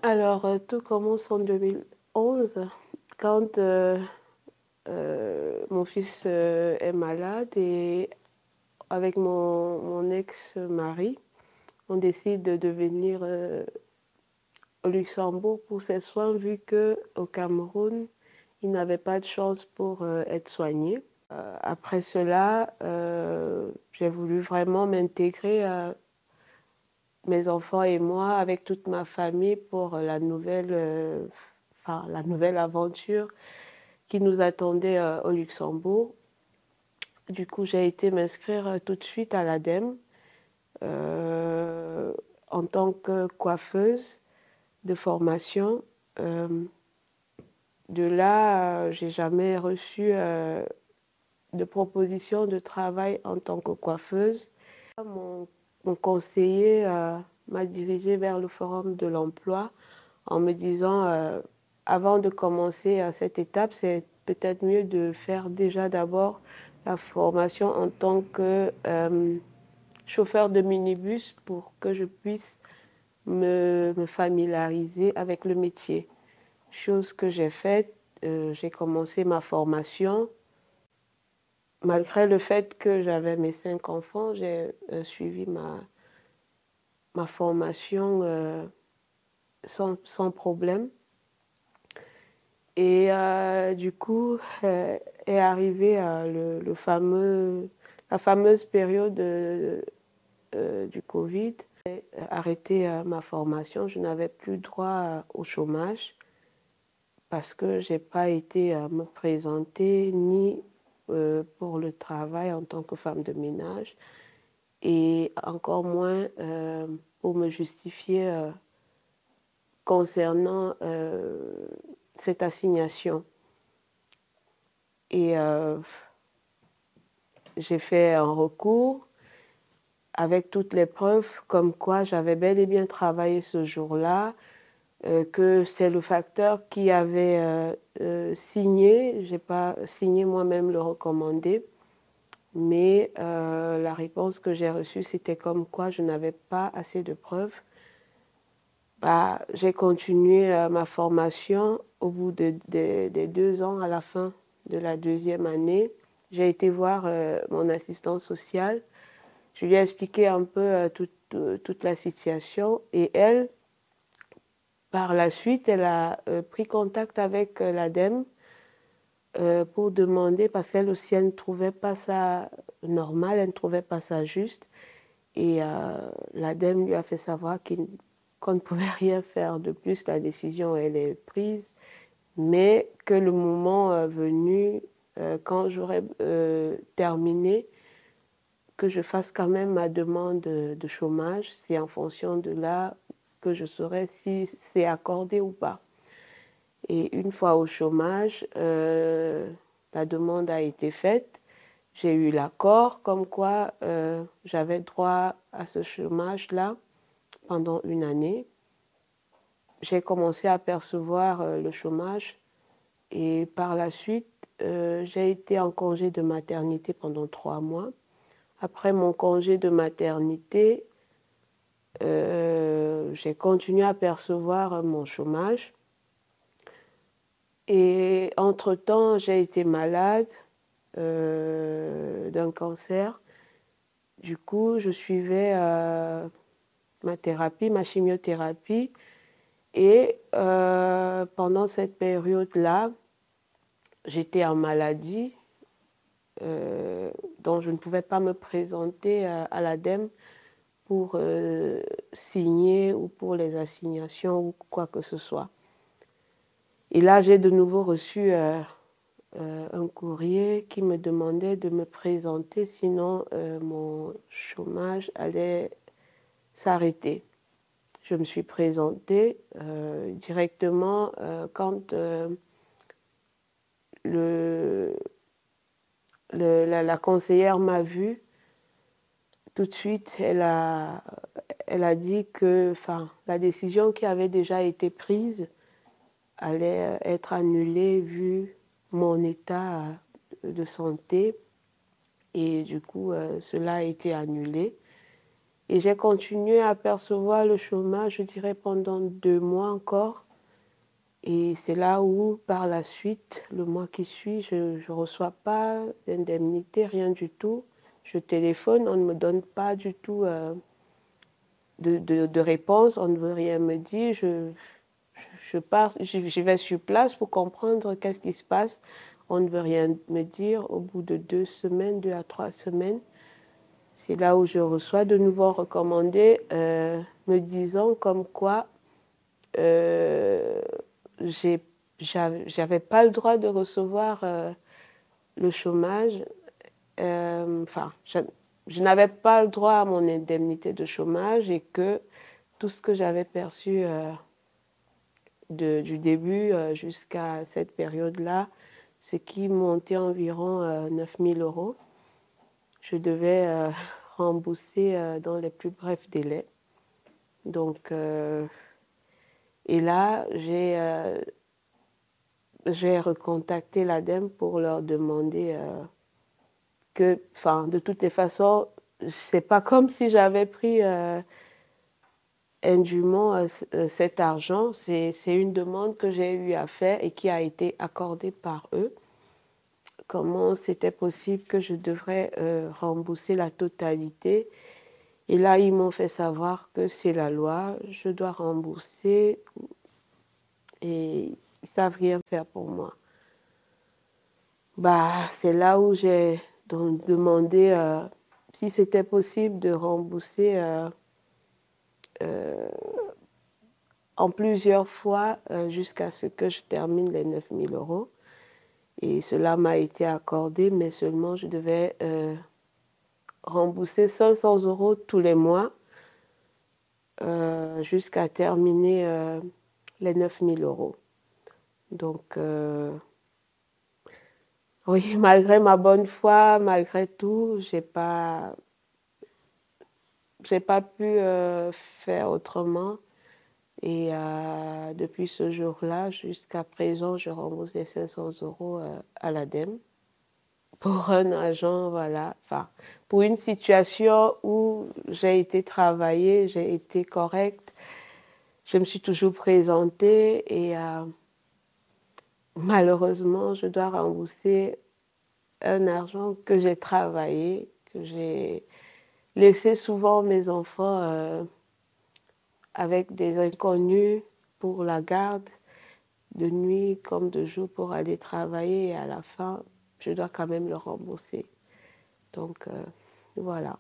Alors, tout commence en 2011 quand mon fils est malade et avec mon ex-mari, on décide de venir au Luxembourg pour ses soins vu qu'au Cameroun, il n'avait pas de chance pour être soigné. Après cela, j'ai voulu vraiment m'intégrer, mes enfants et moi, avec toute ma famille pour la nouvelle aventure qui nous attendait au Luxembourg. Du coup, j'ai été m'inscrire tout de suite à l'ADEME euh, en tant que coiffeuse de formation. Euh, de là, j'ai jamais reçu de proposition de travail en tant que coiffeuse. Mon, mon conseiller m'a dirigée vers le Forum de l'emploi en me disant, avant de commencer cette étape, c'est peut-être mieux de faire déjà d'abord la formation en tant que chauffeur de minibus pour que je puisse me familiariser avec le métier. Chose que j'ai faite, j'ai commencé ma formation. Malgré le fait que j'avais mes 5 enfants, j'ai suivi ma formation sans problème. Et du coup, est arrivée la fameuse période du Covid. J'ai arrêté ma formation, je n'avais plus droit au chômage parce que je n'ai pas été me présenter ni pour le travail en tant que femme de ménage et encore moins pour me justifier concernant cette assignation. Et j'ai fait un recours avec toutes les preuves comme quoi j'avais bel et bien travaillé ce jour-là, que c'est le facteur qui avait signé, je n'ai pas signé moi-même le recommandé, mais la réponse que j'ai reçue, c'était comme quoi je n'avais pas assez de preuves. Bah, j'ai continué ma formation au bout des 2 ans, à la fin de la deuxième année. J'ai été voir mon assistante sociale. Je lui ai expliqué un peu toute la situation et elle, par la suite, elle a pris contact avec l'ADEME pour demander, parce qu'elle aussi, elle ne trouvait pas ça normal, elle ne trouvait pas ça juste. Et l'ADEME lui a fait savoir qu'on ne pouvait rien faire de plus, la décision, elle est prise, mais que le moment venu, quand j'aurai terminé, que je fasse quand même ma demande de chômage. C'est en fonction de là que je saurai si c'est accordé ou pas. Et une fois au chômage, la demande a été faite. J'ai eu l'accord comme quoi j'avais droit à ce chômage-là pendant une année. J'ai commencé à percevoir le chômage et par la suite, j'ai été en congé de maternité pendant 3 mois. Après mon congé de maternité, j'ai continué à percevoir mon chômage. Et entre-temps, j'ai été malade d'un cancer. Du coup, je suivais ma thérapie, ma chimiothérapie. Et pendant cette période-là, j'étais en maladie, dont je ne pouvais pas me présenter à l'ADEME pour signer ou pour les assignations ou quoi que ce soit. Et là, j'ai de nouveau reçu un courrier qui me demandait de me présenter, sinon mon chômage allait s'arrêter. Je me suis présentée directement quand le, la conseillère m'a vue. Tout de suite, elle a dit que la décision qui avait déjà été prise allait être annulée vu mon état de santé. Et du coup, cela a été annulé. Et j'ai continué à percevoir le chômage, je dirais, pendant 2 mois encore. Et c'est là où, par la suite, le mois qui suit, je ne reçois pas d'indemnité, rien du tout. Je téléphone, on ne me donne pas du tout de réponse, on ne veut rien me dire. Je vais sur place pour comprendre qu'est-ce qui se passe. On ne veut rien me dire. Au bout de 2 semaines, 2 à 3 semaines, c'est là où je reçois de nouveau recommandés me disant comme quoi j'avais pas le droit de recevoir le chômage. Enfin, je n'avais pas le droit à mon indemnité de chômage et que tout ce que j'avais perçu du début jusqu'à cette période-là, ce qui montait environ 9 000 €, je devais rembourser dans les plus brefs délais. Donc, et là, j'ai recontacté l'ADEME pour leur demander que, enfin, de toutes les façons, c'est pas comme si j'avais pris indûment cet argent. C'est une demande que j'ai eu à faire et qui a été accordée par eux. Comment c'était possible que je devrais rembourser la totalité? Et là, ils m'ont fait savoir que c'est la loi, je dois rembourser et ils ne savent rien faire pour moi. Bah, c'est là où j'ai donc demandé si c'était possible de rembourser en plusieurs fois jusqu'à ce que je termine les 9 000 €. Et cela m'a été accordé, mais seulement je devais rembourser 500 € tous les mois jusqu'à terminer les 9 000 €. Donc, oui, malgré ma bonne foi, malgré tout, j'ai pas pu faire autrement. Et depuis ce jour-là, jusqu'à présent, je rembourse les 500 € à l'ADEME pour un agent, voilà, enfin, pour une situation où j'ai été travailler, j'ai été correcte, je me suis toujours présentée et malheureusement, je dois rembourser un argent que j'ai travaillé, que j'ai laissé souvent mes enfants avec des inconnus pour la garde de nuit comme de jour pour aller travailler et à la fin, je dois quand même le rembourser. Donc, voilà.